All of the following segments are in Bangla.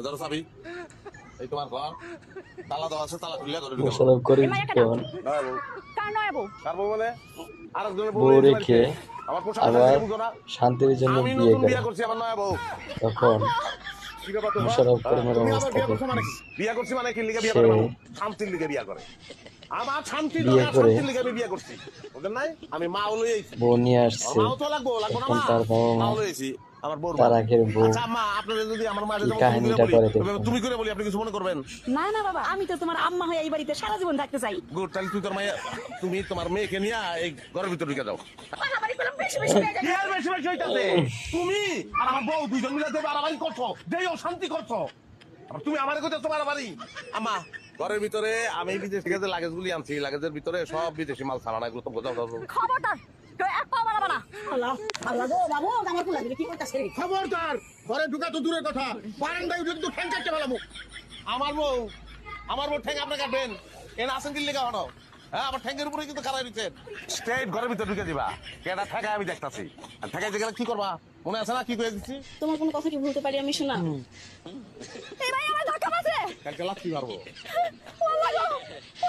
ধরো চাবি, এই তোমার ঘর, তালা দেওয়া আছে, তালা খুললে ঘরে ঢুকে মোশাররফ করিম কোন কারবো বলে আরেকজনের বউ বউ রেখে রেখে আমার পোশাক আবার দেখে বুঝো না? শান্তির জন্য আমি বিয়ে নতুন করে, বিয়ে করছি, আমার নয়া বউ। তখন কি ব্যাপার তোমার? মোশাররফ করিমের তুমি আবার অবস্থা বিয়ে করছো মানে কি? কি? বিয়ে করছি মানে কি লিগে বিয়ে সে করে মানুষ? শান্তির লিগে বিয়ে করে। আমার শান্তি বিয়ে দরকার, করে শান্তির লিগে আমি বিয়ে করছি। বুঝলেন নাই? আমি মাও লই আইছি। বউ নিয়ে আমার আসছে। মাও তো লাগবো না তখন মা? তার বাবা মা মাও লই আইছি। আমার বউর মা। তার আগের বউ আচ্ছা আম্মা, আপনাদের যদি আমার মাঝে কি যেমন তুমি করে কাহিনীটা বলি, করে দেখুন। তুমি করে বলি, আপনি কিছু মনে করবেন? না না বাবা, আমি তো তোমার আম্মা হয়ে এই বাড়িতে সারা জীবন থাকতে চাই। গুড, তাহলে তুই তোর মাইয়া, তুমি তোমার মেয়েকে নিয়ে এই ঘরের ভিতরে ঢুকে যাও। বাড়াবাড়ি করলাম, বেশি বেশি হয়ে যায়। কি আর বেশি বেশি হইতাছে? তুমি আর আমার বউ দুইজন মিলে যে বাড়াবাড়ি করছো, যেই অশান্তি করছো, আর তুমি আমার কইতেছো বাড়াবাড়ি। আম্মা, ঘরের ভিতরে আমি বিদেশ থেকে যে লাগেজ গুলি আনছি, লাগেজের ভিতরে সব বিদেশি মাল ছাড়া না, এগুলো তো বোঝাও। খবরদার, কেউ এক পা বাড়াবা না। আল্লাহ আল্লাহ গো বাবু, আমার কুলা দিলে কি করতেছে? খবরদার, ঘরে ঢুকা তো দূরের কথা, বারান্দায় উঠে তো ঠ্যাং কাটতে পারলাম। আমার বউ ঠ্যাং আপনি কাটবেন? এনে আসেন কি লেখা হলো? হ্যাঁ, আমার ঠ্যাঙ্গের উপরে কিন্তু খারাপ দিচ্ছেন। স্ট্রেট ঘরের ভিতরে ঢুকে দিবা, কেটা ঠেকায় আমি দেখতাছি। আর ঠেকাইতে গেলে কি করবা মনে আছে না? কি করে দিচ্ছি? তোমার কোনো কথা কি ভুলতে পারি আমি? শোনা এই ভাই আমার ধক্কা মারছে। কালকে লাথি মারবো। আল্লাহ গো,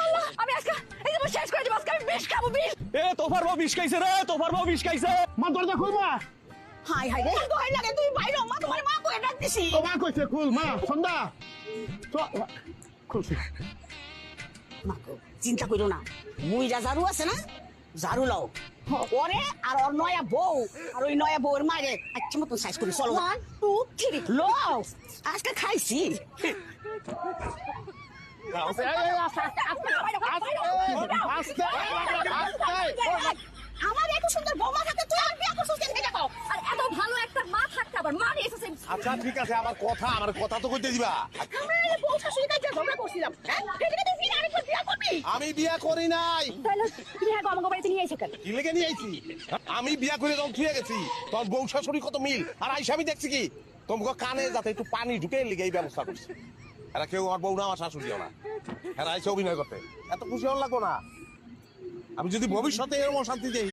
আল্লাহ, আমি আজকে এই যে শেষ করে দিব, আজকে আমি বিষ খাবো, বিষ। এ তোফার বউ বিষ খাইছে রে, তোফার বউ বিষ খাইছে। মা দরজা খুলবা। হাই হাই রে, দোহাই লাগে, তুই বাইরে মা, তোমার মা কই ডাক দিছি। তো মা কইছে খুল, মা সন্ধ্যা খুলছি। মা গো, চিন্তা করো না, মুইরা ঝাড়ু আছে না, ঝাড়ু লাও ওরে আর ওর নয়া বউ আর ওই নয়া বউয়ের মারে আচ্ছা মতন সাইজ করি। চলো 1 2 3 লও, আজকে খাইছি। আমার এত সুন্দর বৌমা থাকে, তুই আর বিয়া করছিস কেন? এটা কও। আর এত ভালো একটা মা থাকতে আবার মা নিয়ে এসেছে। আচ্ছা ঠিক আছে, আমার কথা তো কইতে দিবা। আমি এই বউ শাশুড়ি কাছে ঝগড়া করছিলাম, হ্যাঁ? এখানে তুই ফিরে আরেকবার বিয়া করবি? আমি বিয়া করি নাই। তাহলে তুমি হ্যাঁ আমাকে বাড়িতে নিয়ে এসে কেন? কি লেগে নিয়ে আইছি? আমি বিয়া করে যখন থুয়ে গেছি, তোর বউ শাশুড়ি কত মিল, আর আইসা আমি দেখছি কি তোমাকে কানে যাতে একটু পানি ঢুকে লিগে এই ব্যবস্থা করছি। এরা কেউ আমার বউ না, আমার শাশুড়িও না, এরা আইসা অভিনয় করতে। এত খুশি হওয়ার লাগবো না। আমি যদি ভবিষ্যতে এরকম অশান্তি দেই,